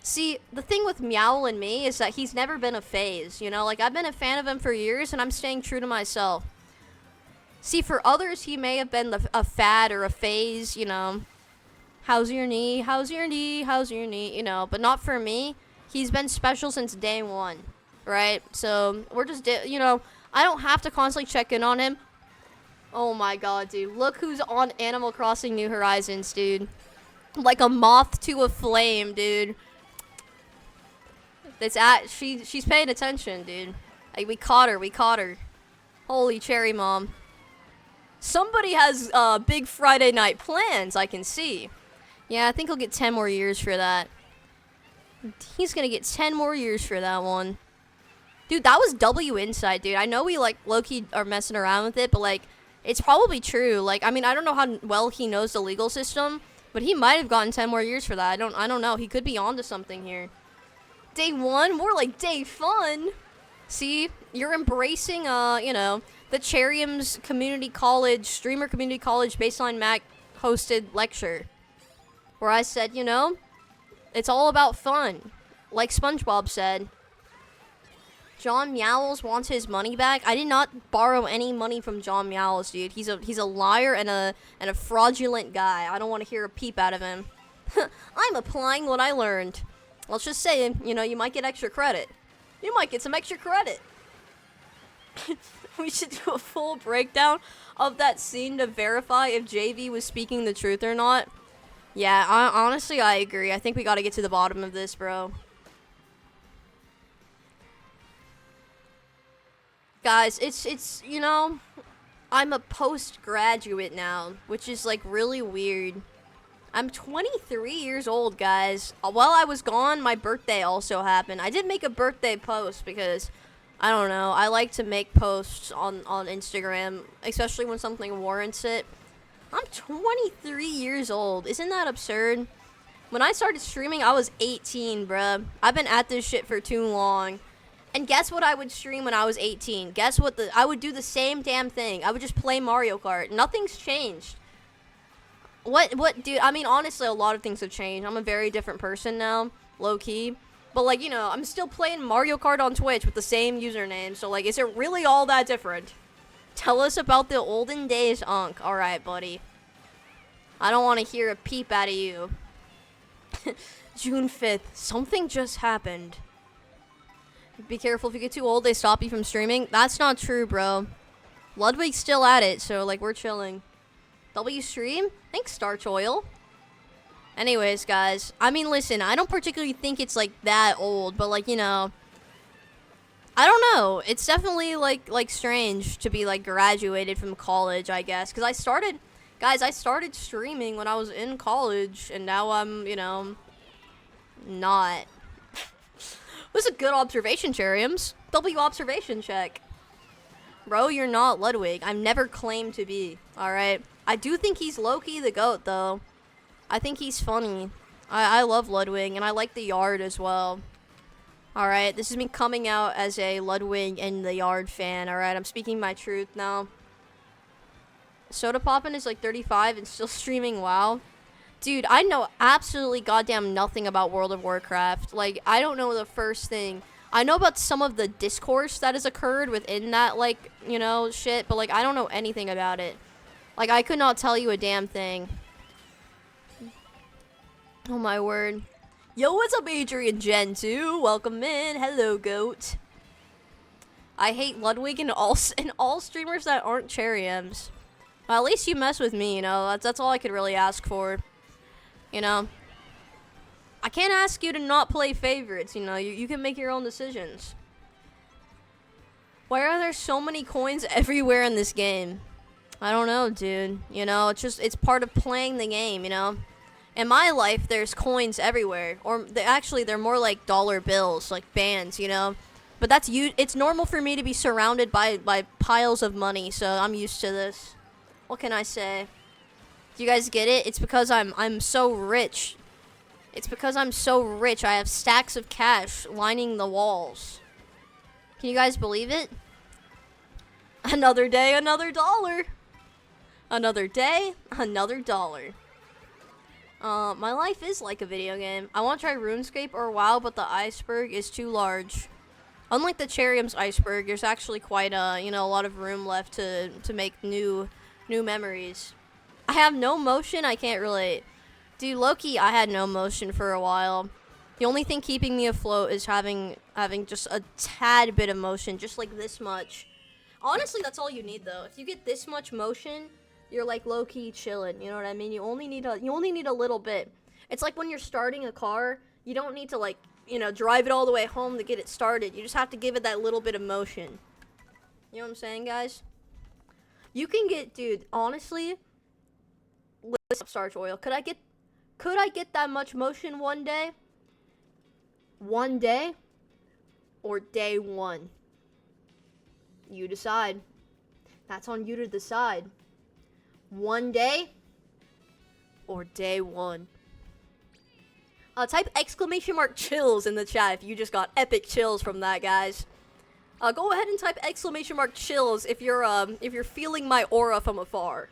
See, the thing with Meowl and me is that he's never been a phase, you know? Like, I've been a fan of him for years, and I'm staying true to myself. See, for others, he may have been a fad or a phase, you know? How's your knee? How's your knee? How's your knee? You know, but not for me. He's been special since day one, right? So we're just, you know, I don't have to constantly check in on him. Oh my god, dude. Look who's on Animal Crossing New Horizons, dude. Like a moth to a flame, dude. She's paying attention, dude. Like, we caught her. Holy cherry mom. Somebody has big Friday night plans, I can see. Yeah, I think he'll get 10 more years for that. He's gonna get 10 more years for that one. Dude, that was W inside, dude. I know we, like, low-key are messing around with it, but, like, it's probably true. Like, I mean, I don't know how well he knows the legal system, but he might have gotten 10 more years for that. I don't know. He could be onto something here. Day one? More like day fun. See? You're embracing, you know, the Charium's Community College, Streamer Community College Baseline Mac hosted lecture. Where I said, you know, it's all about fun. Like SpongeBob said. John Meowles wants his money back. I did not borrow any money from John Meowles, dude. He's a liar and a fraudulent guy. I don't want to hear a peep out of him. I'm applying what I learned. Let's just say, you know, you might get extra credit. You might get some extra credit. We should do a full breakdown of that scene to verify if JV was speaking the truth or not. Yeah, honestly, I agree. I think we gotta get to the bottom of this, bro. Guys, it's you know, I'm a postgraduate now, which is, like, really weird. I'm 23 years old, guys. While I was gone, my birthday also happened. I did make a birthday post because, I don't know, I like to make posts on Instagram, especially when something warrants it. I'm 23 years old. Isn't that absurd? When I started streaming, I was 18, bruh. I've been at this shit for too long. And guess what I would stream when I was 18? Guess what? I would do the same damn thing. I would just play Mario Kart. Nothing's changed. What, dude? I mean, honestly, a lot of things have changed. I'm a very different person now, low-key. But, like, you know, I'm still playing Mario Kart on Twitch with the same username. So, like, is it really all that different? Tell us about the olden days, Unk. Alright, buddy. I don't want to hear a peep out of you. June 5th. Something just happened. Be careful if you get too old, they stop you from streaming. That's not true, bro. Ludwig's still at it, so, like, we're chilling. W stream? Thanks, Starch Oil. Anyways, guys. I mean, listen, I don't particularly think it's, like, that old, but, like, you know, I don't know. It's definitely, like strange to be, like, graduated from college, I guess. Because I started streaming when I was in college, and now I'm, you know, not. This is a good observation, Chariums. W observation check. Bro, you're not Ludwig. I've never claimed to be, alright? I do think he's low-key the GOAT, though. I think he's funny. I love Ludwig, and I like the Yard as well. Alright, this is me coming out as a Ludwig and the Yard fan, alright? I'm speaking my truth now. Soda Poppin' is like 35 and still streaming WoW. Dude, I know absolutely goddamn nothing about World of Warcraft. Like, I don't know the first thing. I know about some of the discourse that has occurred within that, like, you know, shit, but, like, I don't know anything about it. Like, I could not tell you a damn thing. Oh, my word. Yo, what's up, Adrian Gen 2? Welcome in. Hello, GOAT. I hate Ludwig and all streamers that aren't Chariums. Well, at least you mess with me, you know. That's all I could really ask for. You know. I can't ask you to not play favorites, you know. You can make your own decisions. Why are there so many coins everywhere in this game? I don't know, dude. You know, it's part of playing the game, you know. In my life, there's coins everywhere. Or, they're more like dollar bills, like bands, you know. But it's normal for me to be surrounded by piles of money, so I'm used to this. What can I say? Do you guys get it? It's because I'm so rich. It's because I'm so rich. I have stacks of cash lining the walls. Can you guys believe it? Another day, another dollar. Another day, another dollar. My life is like a video game. I want to try RuneScape or WoW, but the iceberg is too large. Unlike the Charium's iceberg, there's actually quite a lot of room left to make new memories. I have no motion, I can't relate. Dude, low-key, I had no motion for a while. The only thing keeping me afloat is having just a tad bit of motion, just like this much. Honestly, that's all you need though. If you get this much motion, you're like low-key chilling. You know what I mean? You only need a little bit. It's like when you're starting a car, you don't need to like, drive it all the way home to get it started. You just have to give it that little bit of motion. You know what I'm saying, guys? You can get, dude, honestly, starch oil. Could I get that much motion one day? One day? Or day one? You decide. That's on you to decide. One day? Or day one? Type exclamation mark chills in the chat if you just got epic chills from that, guys. Go ahead and type exclamation mark chills if you're feeling my aura from afar.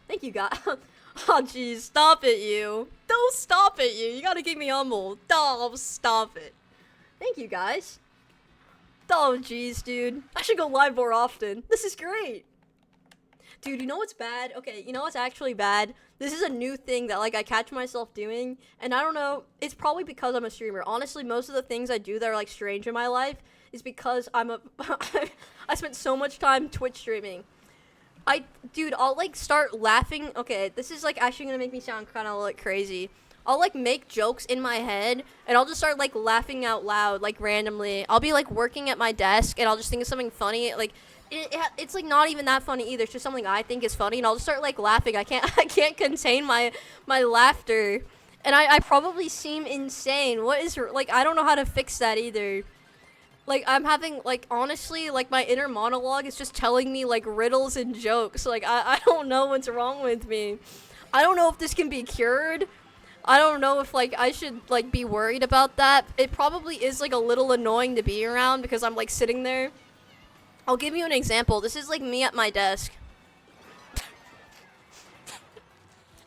Thank you, guys. Oh, jeez, stop it, you. Don't stop it, you. You gotta keep me humble. Don't stop it. Thank you, guys. Oh, jeez, dude. I should go live more often. This is great. Dude, you know what's bad? Okay, you know what's actually bad? This is a new thing that, like, I catch myself doing, and I don't know, it's probably because I'm a streamer. Honestly, most of the things I do that are, like, strange in my life is because I spent so much time Twitch streaming. Dude, I'll, like, start laughing. Okay, this is, like, actually gonna make me sound kind of, like, crazy. I'll, like, make jokes in my head, and I'll just start, like, laughing out loud, like, randomly. I'll be, like, working at my desk, and I'll just think of something funny, like, it's, like, not even that funny either. It's just something I think is funny, and I'll just start, like, laughing. I can't contain my laughter, and I probably seem insane. What is, like, I don't know how to fix that either. Like, I'm having, like, honestly, like, my inner monologue is just telling me, like, riddles and jokes. Like, I don't know what's wrong with me. I don't know if this can be cured. I don't know if, like, I should, like, be worried about that. It probably is, like, a little annoying to be around because I'm, like, sitting there. I'll give you an example. This is, like, me at my desk.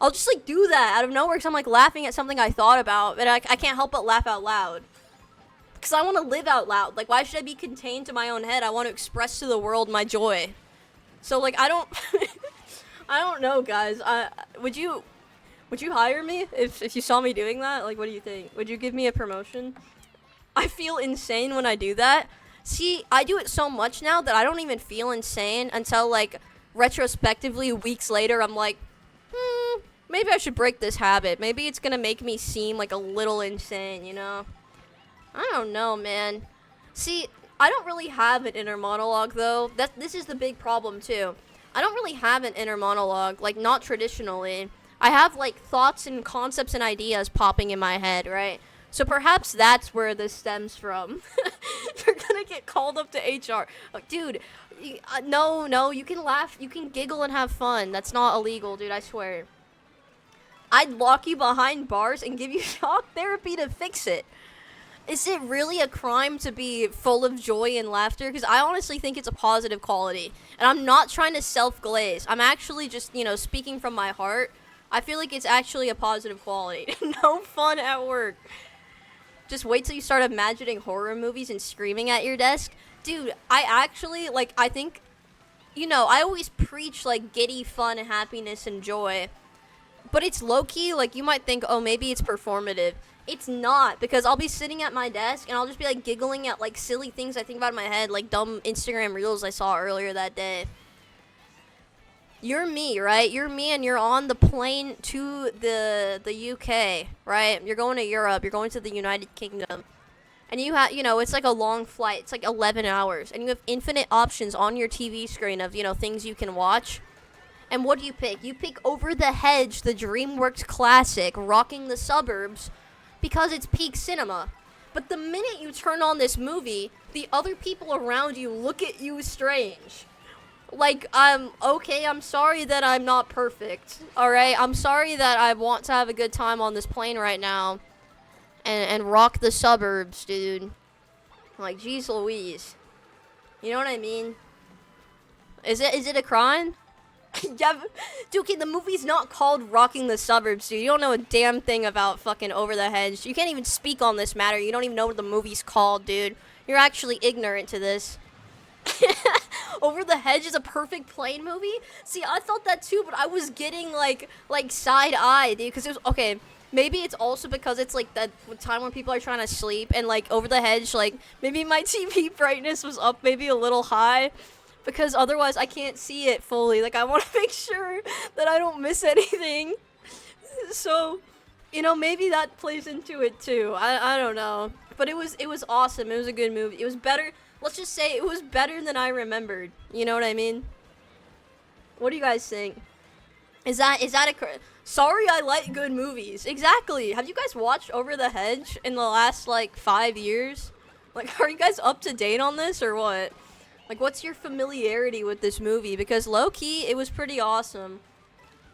I'll just, like, do that out of nowhere because I'm, like, laughing at something I thought about, and I can't help but laugh out loud. Because I want to live out loud. Like, why should I be contained to my own head? I want to express to the world my joy. So, like, I don't... I don't know, guys. Would you hire me if you saw me doing that? Like, what do you think? Would you give me a promotion? I feel insane when I do that. See, I do it so much now that I don't even feel insane until, like, retrospectively, weeks later, I'm like, maybe I should break this habit. Maybe it's gonna make me seem, like, a little insane, you know? I don't know, man. See, I don't really have an inner monologue, though. This is the big problem, too. I don't really have an inner monologue, like, not traditionally. I have, like, thoughts and concepts and ideas popping in my head, right? So perhaps that's where this stems from. You're gonna get called up to HR. Dude, no, you can laugh, you can giggle and have fun. That's not illegal, dude, I swear. I'd lock you behind bars and give you shock therapy to fix it. Is it really a crime to be full of joy and laughter? Because I honestly think it's a positive quality. And I'm not trying to self-glaze. I'm actually just, speaking from my heart. I feel like it's actually a positive quality. No fun at work. Just wait till you start imagining horror movies and screaming at your desk. Dude, I actually, I think, I always preach, giddy fun, happiness, and joy. But it's low-key, you might think, oh, maybe it's performative. It's not, because I'll be sitting at my desk, and I'll just be, giggling at, silly things I think about in my head, like dumb Instagram reels I saw earlier that day. You're me, right? You're me, and you're on the plane to the UK, right? You're going to Europe. You're going to the United Kingdom. And you have, it's like a long flight. It's 11 hours. And you have infinite options on your TV screen of, things you can watch. And what do you pick? You pick Over the Hedge, the DreamWorks classic, Rocking the Suburbs, because it's peak cinema. But the minute you turn on this movie, the other people around you look at you strange. Okay, I'm sorry that I'm not perfect, alright? I'm sorry that I want to have a good time on this plane right now and rock the suburbs, dude. Jeez Louise. You know what I mean? Is it a crime? Yeah, dude, okay, the movie's not called Rocking the Suburbs, dude. You don't know a damn thing about fucking Over the Hedge. You can't even speak on this matter. You don't even know what the movie's called, dude. You're actually ignorant to this. Over the Hedge is a perfect plane movie? See, I thought that too, but I was getting like side eye, dude, because it was okay. Maybe it's also because it's like that time when people are trying to sleep, and like Over the Hedge, like maybe my TV brightness was up maybe a little high, because otherwise I can't see it fully. Like I want to make sure that I don't miss anything. So, maybe that plays into it too. I don't know, but it was awesome. It was a good movie. It was better. Let's just say it was better than I remembered. You know what I mean? What do you guys think? Is that sorry, I like good movies. Exactly. Have you guys watched Over the Hedge in the last like 5 years? Like, are you guys up to date on this or what? Like, what's your familiarity with this movie? Because low key, it was pretty awesome.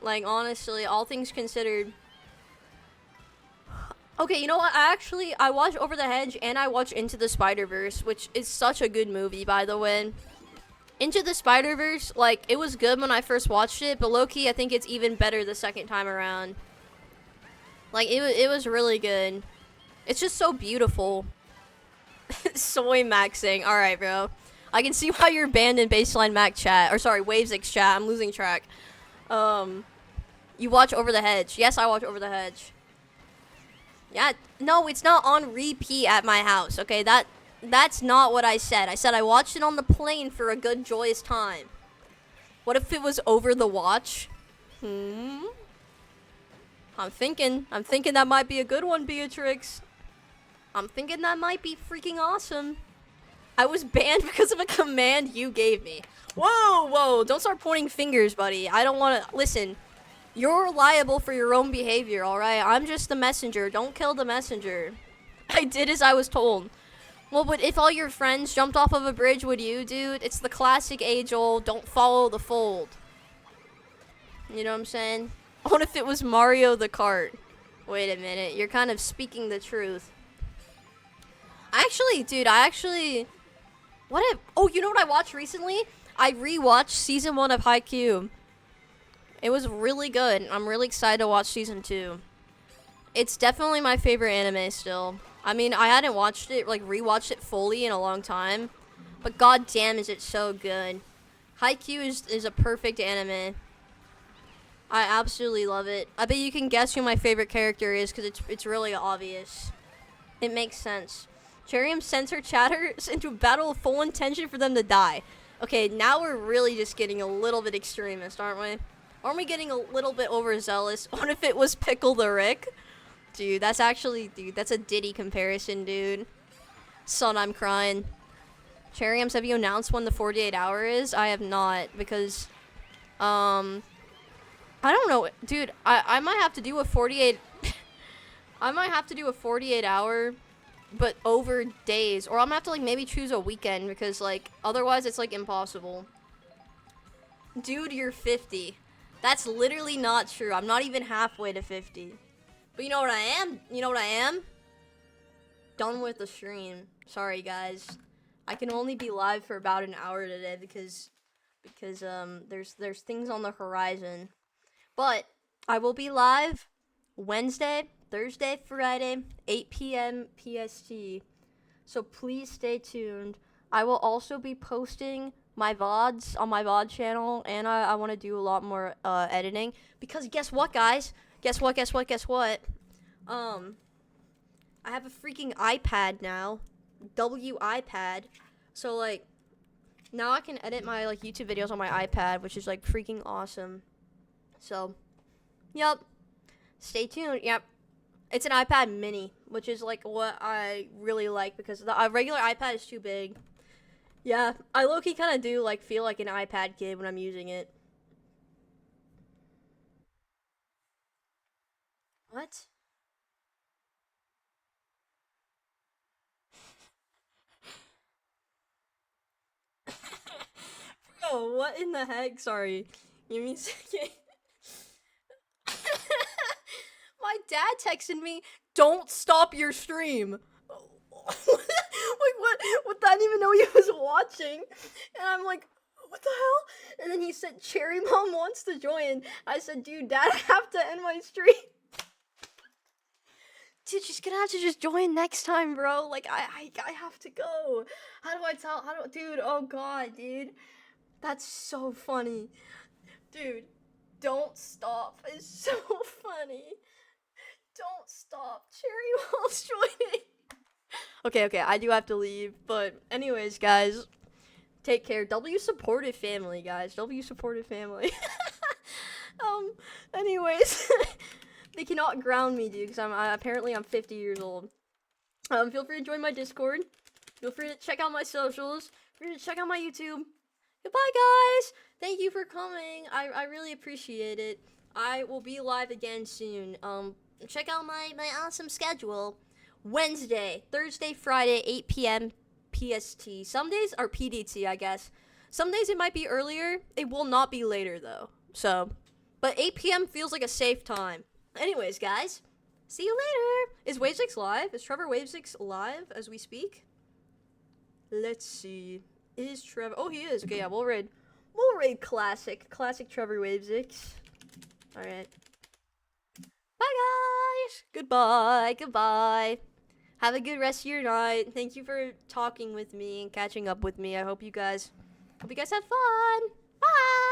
Like, honestly, all things considered. Okay, you know what? I watched Over the Hedge and I watched Into the Spider-Verse, which is such a good movie, by the way. Into the Spider-Verse, like, it was good when I first watched it, but low-key, I think it's even better the second time around. Like, it was really good. It's just so beautiful. Soy maxing. Alright, bro. I can see why you're banned in Baseline Mac chat. Or, sorry, Wavesix chat. I'm losing track. You watch Over the Hedge. Yes, I watch Over the Hedge. Yeah, no, it's not on repeat at my house, okay? That's not what I said. I said I watched it on the plane for a good, joyous time. What if it was over the watch? I'm thinking that might be a good one, Beatrix. I'm thinking that might be freaking awesome. I was banned because of a command you gave me. Whoa, don't start pointing fingers, buddy. I don't want to, listen. You're liable for your own behavior, alright? I'm just the messenger. Don't kill the messenger. I did as I was told. Well, but if all your friends jumped off of a bridge, would you, dude? It's the classic age-old, don't follow the fold. You know what I'm saying? What if it was Mario the Kart? Wait a minute, you're kind of speaking the truth. Dude, oh, you know what I watched recently? I rewatched season 1 of Haikyuu. It was really good. I'm really excited to watch season 2. It's definitely my favorite anime still. I mean, I hadn't watched it, like, rewatched it fully in a long time. But goddamn, is it so good. Haikyuu is a perfect anime. I absolutely love it. I bet you can guess who my favorite character is, because it's really obvious. It makes sense. Cherium sends her chatters into a battle of full intention for them to die. Okay, now we're really just getting a little bit extremist, aren't we? Aren't we getting a little bit overzealous? What if it was Pickle the Rick? Dude, that's a Diddy comparison, dude. Son, I'm crying. Cheriums, have you announced when the 48 hour is? I have not, because, I don't know, dude, I might have to do a 48, I might have to do a 48 hour, but over days, or I'm gonna have to, like, maybe choose a weekend, because, like, otherwise it's, like, impossible. Dude, you're 50. That's literally not true. I'm not even halfway to 50. But you know what I am? You know what I am? Done with the stream. Sorry, guys. I can only be live for about an hour today because there's things on the horizon. But I will be live Wednesday, Thursday, Friday, 8 p.m. PST. So please stay tuned. I will also be posting my VODs on my VOD channel, and I want to do a lot more editing, because guess what, guys? Guess what? I have a freaking iPad now. iPad. So, like, now I can edit my, like, YouTube videos on my iPad, which is, like, freaking awesome. So, yep. Stay tuned. Yep. It's an iPad mini, which is, like, what I really like, because the regular iPad is too big. Yeah, I low-key kind of do, like, feel like an iPad kid when I'm using it. What? Bro, what in the heck? Sorry. Give me a second. My dad texted me, "Don't stop your stream." Like, what? I didn't even know he was watching. And I'm like, what the hell? And then he said, "Cherry Mom wants to join." I said, "Dude, Dad, I have to end my stream." Dude, she's gonna have to just join next time, bro. Like, I have to go. How do I tell? Dude, oh god, dude. That's so funny. Dude, don't stop. It's so funny. Don't stop. Cherry Wall's joining. Okay, I do have to leave. But, anyways, guys, take care. W supportive family, guys. W supportive family. Anyways. They cannot ground me, dude, because apparently I'm 50 years old. Feel free to join my Discord. Feel free to check out my socials. Feel free to check out my YouTube. Goodbye, guys. Thank you for coming. I really appreciate it. I will be live again soon. Check out my awesome schedule. Wednesday, Thursday, Friday, 8 p.m. PST. Some days are PDT, I guess. Some days it might be earlier. It will not be later, though. So, but 8 p.m. feels like a safe time. Anyways, guys, see you later. Is Wave6 live? Is Trevor Wave6 live as we speak? Let's see. Is Trevor? Oh, he is. Okay, yeah, we'll raid classic Trevor Wave6. All right. Bye, guys. Goodbye. Have a good rest of your night. Thank you for talking with me and catching up with me. I hope you guys have fun. Bye.